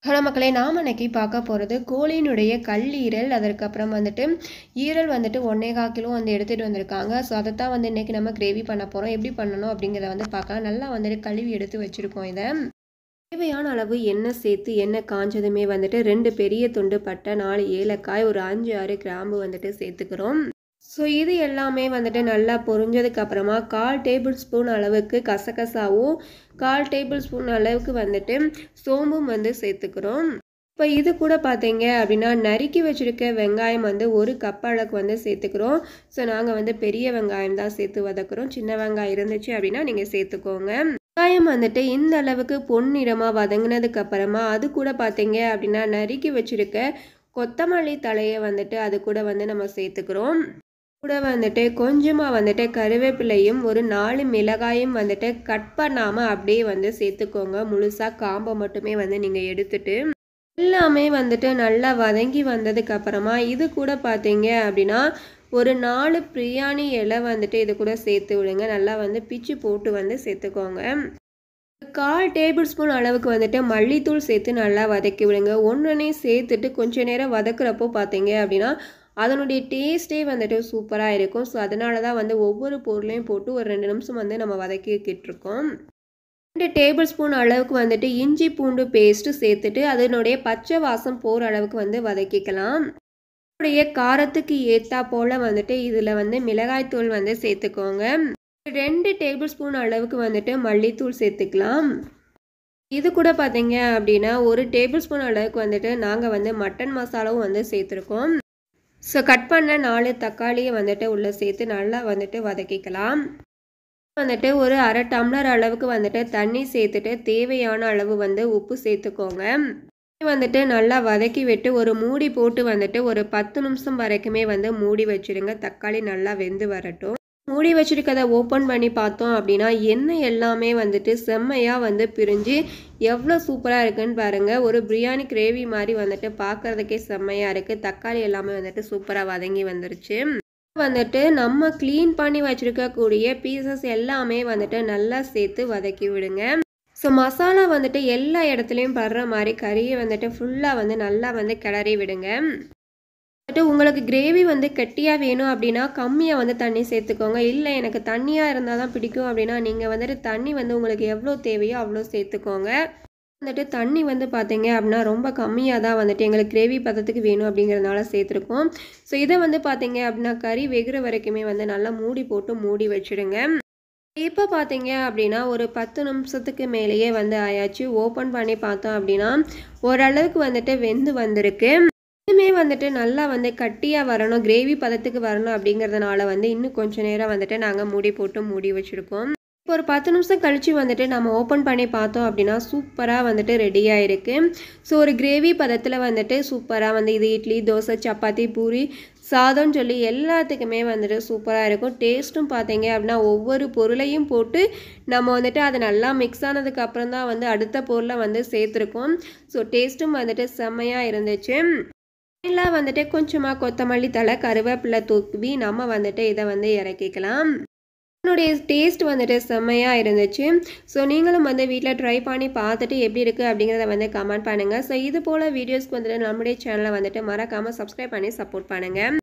Hello மக்களே, நாம் இன்னைக்கு பார்க்க போகிறது கோழியினுடைய கல்லீரல். அதற்கப்புறம் வந்துட்டு ஈரல் வந்துட்டு 1.25 கிலோ வந்து எடுத்துகிட்டு வந்திருக்காங்க. ஸோ அதை தான் வந்து இன்றைக்கி நம்ம கிரேவி பண்ண போகிறோம். எப்படி பண்ணணும் அப்படிங்கிறத வந்து பார்க்கலாம். நல்லா வந்துட்டு கழுவி எடுத்து வச்சுருக்கோம். இதை தேவையான அளவு எண்ணெய் சேர்த்து எண்ணெய் காஞ்சதுமே வந்துட்டு 2 பெரிய துண்டு பட்டை, 4 ஏலக்காய், ஒரு 5-6 கிராம்பு வந்துட்டு சேர்த்துக்கிறோம். ஸோ இது எல்லாமே வந்துட்டு நல்லா பொரிஞ்சதுக்கு அப்புறமா 1/4 டேபிள் ஸ்பூன் அளவுக்கு கசகசாவும் 1/4 டேபிள் ஸ்பூன் அளவுக்கு வந்துட்டு சோம்பும் வந்து சேர்த்துக்கிறோம். இப்போ இது கூட பார்த்தீங்க அப்படின்னா நறுக்கி வச்சுருக்க வெங்காயம் வந்து 1 கப் அளவுக்கு வந்து சேர்த்துக்கிறோம். ஸோ நாங்கள் வந்து பெரிய வெங்காயம் தான் சேர்த்து வதக்குறோம். சின்ன வெங்காயம் இருந்துச்சு அப்படின்னா நீங்கள் சேர்த்துக்கோங்க. வெங்காயம் வந்துட்டு இந்த அளவுக்கு பொன்னிறமாக வதங்கினதுக்கு அப்புறமா அது கூட பார்த்தீங்க அப்படின்னா நறுக்கி வச்சுருக்க கொத்தமல்லி தலையை வந்துட்டு அது கூட வந்து நம்ம சேர்த்துக்கிறோம். கூட வந்துட்டு கொஞ்சமாக வந்துட்டு கருவேப்பிலையும் ஒரு 4 மிளகாயும் வந்துட்டு கட் பண்ணாமல் அப்படியே வந்து சேர்த்துக்கோங்க. முழுசாக காம்பை மட்டுமே வந்து நீங்கள் எடுத்துட்டு எல்லாமே வந்துட்டு நல்லா வதங்கி வந்ததுக்கு அப்புறமா இது கூட பார்த்தீங்க அப்படின்னா ஒரு 4 பிரியாணி இலை வந்துட்டு இது கூட சேர்த்து விடுங்க. நல்லா வந்து பிச்சு போட்டு வந்து சேர்த்துக்கோங்க. 1/4 டேபிள் ஸ்பூன் அளவுக்கு வந்துட்டு மல்லித்தூள் சேர்த்து நல்லா வதக்கி விடுங்க. ஒன்றுனே சேர்த்துட்டு கொஞ்ச நேரம் வதக்குறப்போ பார்த்தீங்க அப்படின்னா அதனுடைய டேஸ்ட்டே வந்துட்டு சூப்பராக இருக்கும். ஸோ அதனால தான் வந்து ஒவ்வொரு பொருளையும் போட்டு ஒரு 2 நிமிஷம் வந்து நம்ம வதக்கிக்கிட்டு இருக்கோம். 2 டேபிள் ஸ்பூன் அளவுக்கு வந்துட்டு இஞ்சி பூண்டு பேஸ்ட்டு சேர்த்துட்டு அதனுடைய பச்சை வாசம் போகிற அளவுக்கு வந்து வதக்கிக்கலாம். அதனுடைய காரத்துக்கு ஏற்றா போல் வந்துட்டு இதில் வந்து மிளகாய்த்தூள் வந்து சேர்த்துக்கோங்க. 2 டேபிள் ஸ்பூன் அளவுக்கு வந்துட்டு மல்லித்தூள் சேர்த்துக்கலாம். இது கூட பார்த்தீங்க அப்படின்னா 1 டேபிள் ஸ்பூன் அளவுக்கு வந்துட்டு நாங்கள் வந்து மட்டன் மசாலாவும் வந்து சேர்த்துருக்கோம். ஸோ கட் பண்ண 4 தக்காளியை வந்துட்டு உள்ளே சேர்த்து நல்லா வந்துட்டு வதக்கிக்கலாம். வந்துட்டு ஒரு 1/2 டம்ளர் அளவுக்கு வந்துட்டு தண்ணி சேர்த்துட்டு தேவையான அளவு வந்து உப்பு சேர்த்துக்கோங்க. வந்துட்டு நல்லா வதக்கி விட்டு ஒரு மூடி போட்டு வந்துட்டு ஒரு 10 நிமிஷம் வரைக்குமே வந்து மூடி வச்சுருங்க. தக்காளி நல்லா வெந்து வரட்டும். மூடி வச்சுருக்கதை ஓப்பன் பண்ணி பார்த்தோம் அப்படின்னா எண்ணெய் எல்லாமே வந்துட்டு செம்மையாக வந்து பிரிஞ்சு எவ்வளோ சூப்பராக இருக்குன்னு பாருங்கள். ஒரு பிரியாணி கிரேவி மாதிரி வந்துட்டு பார்க்குறதுக்கே செம்மையாக இருக்குது. தக்காளி எல்லாமே வந்துட்டு சூப்பராக வதங்கி வந்துருச்சு. வந்துட்டு நம்ம க்ளீன் பண்ணி வச்சுருக்கக்கூடிய பீசஸ் எல்லாமே வந்துட்டு நல்லா சேர்த்து வதக்கி விடுங்க. ஸோ மசாலா வந்துட்டு எல்லா இடத்துலையும் படுற மாதிரி கறியை வந்துட்டு ஃபுல்லாக வந்து நல்லா வந்து கிளறி விடுங்க. உங்களுக்கு கிரேவி வந்து கெட்டியாக வேணும் அப்படின்னா கம்மியாக வந்து தண்ணி சேர்த்துக்கோங்க. இல்லை எனக்கு தண்ணியாக இருந்தால் தான் பிடிக்கும் அப்படின்னா நீங்கள் வந்துட்டு தண்ணி வந்து உங்களுக்கு எவ்வளோ தேவையோ அவ்வளோ சேர்த்துக்கோங்க. வந்துட்டு தண்ணி வந்து பார்த்தீங்க அப்படின்னா ரொம்ப கம்மியாக தான் வந்துட்டு எங்களுக்கு கிரேவி பதத்துக்கு வேணும் அப்படிங்கிறதுனால சேர்த்துருக்கோம். ஸோ இதை வந்து பார்த்தீங்க அப்படின்னா கறி வெகுற வரைக்குமே வந்து நல்லா மூடி போட்டு மூடி வச்சுடுங்க. இப்போ பார்த்தீங்க அப்படின்னா ஒரு 10 நிமிஷத்துக்கு மேலேயே வந்து ஆயாச்சு. ஓப்பன் பண்ணி பார்த்தோம் அப்படின்னா ஓரளவுக்கு வந்துட்டு வெந்து வந்திருக்கு. இதுவுமே வந்துட்டு நல்லா வந்து கட்டியாக வரணும், கிரேவி பதத்துக்கு வரணும் அப்படிங்கிறதுனால வந்து இன்னும் கொஞ்சம் நேரம் வந்துட்டு நாங்கள் மூடி போட்டு மூடி வச்சுருக்கோம். இப்போ ஒரு 10 நிமிஷம் கழித்து வந்துட்டு நம்ம ஓப்பன் பண்ணி பார்த்தோம் அப்படின்னா சூப்பராக வந்துட்டு ரெடியாக இருக்குது. ஸோ ஒரு கிரேவி பதத்தில் வந்துட்டு சூப்பராக வந்து இது இட்லி, தோசை, சப்பாத்தி, பூரி, சாதம்னு சொல்லி எல்லாத்துக்குமே வந்துட்டு சூப்பராக இருக்கும். டேஸ்ட்டும் பார்த்தீங்க அப்படின்னா ஒவ்வொரு பொருளையும் போட்டு நம்ம வந்துட்டு அதை நல்லா மிக்ஸ் ஆனதுக்கு அப்புறம் தான் வந்து அடுத்த பொருளை வந்து சேர்த்துருக்கோம். ஸோ டேஸ்ட்டும் வந்துட்டு செம்மையாக இருந்துச்சு. எல்லாம் வந்துட்டு கொஞ்சமாக கொத்தமல்லி தழை, கருவேப்பிலை தூவி நம்ம வந்துட்டு இதை வந்து இறக்கிக்கலாம். என்னுடைய டேஸ்ட் வந்துட்டு செம்மையாக இருந்துச்சு. ஸோ நீங்களும் வந்து வீட்டில் ட்ரை பண்ணி பார்த்துட்டு எப்படி இருக்குது அப்படிங்கிறத வந்து கமெண்ட் பண்ணுங்கள். ஸோ இது போல் வீடியோஸ்க்கு வந்துட்டு நம்முடைய சேனலை வந்துட்டு மறக்காமல் சப்ஸ்கிரைப் பண்ணி சப்போர்ட் பண்ணுங்கள்.